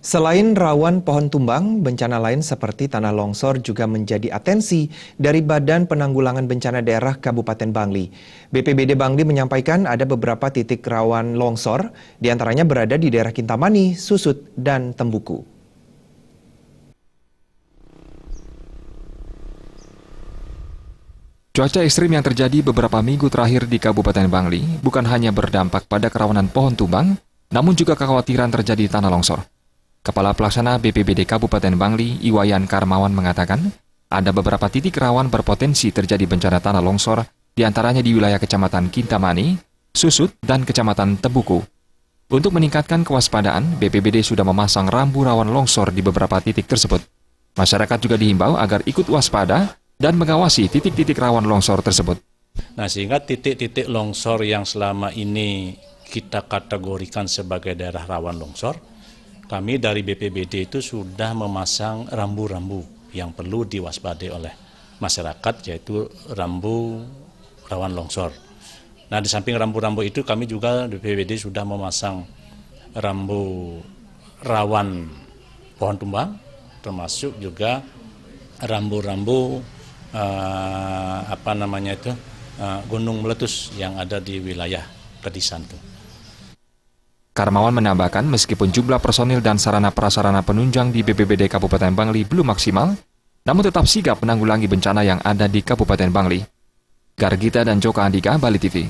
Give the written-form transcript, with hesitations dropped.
Selain rawan pohon tumbang, bencana lain seperti tanah longsor juga menjadi atensi dari Badan Penanggulangan Bencana Daerah Kabupaten Bangli. BPBD Bangli menyampaikan ada beberapa titik rawan longsor, diantaranya berada di daerah Kintamani, Susut, dan Tembuku. Cuaca ekstrim yang terjadi beberapa minggu terakhir di Kabupaten Bangli bukan hanya berdampak pada kerawanan pohon tumbang, namun juga kekhawatiran terjadi tanah longsor. Kepala Pelaksana BPBD Kabupaten Bangli, Iwayan Karmawan mengatakan, ada beberapa titik rawan berpotensi terjadi bencana tanah longsor, diantaranya di wilayah Kecamatan Kintamani, Susut, dan Kecamatan Tembuku. Untuk meningkatkan kewaspadaan, BPBD sudah memasang rambu rawan longsor di beberapa titik tersebut. Masyarakat juga dihimbau agar ikut waspada dan mengawasi titik-titik rawan longsor tersebut. Nah, sehingga titik-titik longsor yang selama ini kita kategorikan sebagai daerah rawan longsor, kami dari BPBD itu sudah memasang rambu-rambu yang perlu diwaspadai oleh masyarakat, yaitu rambu rawan longsor. Nah, di samping rambu-rambu itu kami juga BPBD sudah memasang rambu rawan pohon tumbang, termasuk juga rambu-rambu gunung meletus yang ada di wilayah Kedisan itu. Karmawan menambahkan meskipun jumlah personil dan sarana prasarana penunjang di BPBD Kabupaten Bangli belum maksimal, namun tetap sigap menanggulangi bencana yang ada di Kabupaten Bangli. Gargita dan Joko Andika, Bali TV.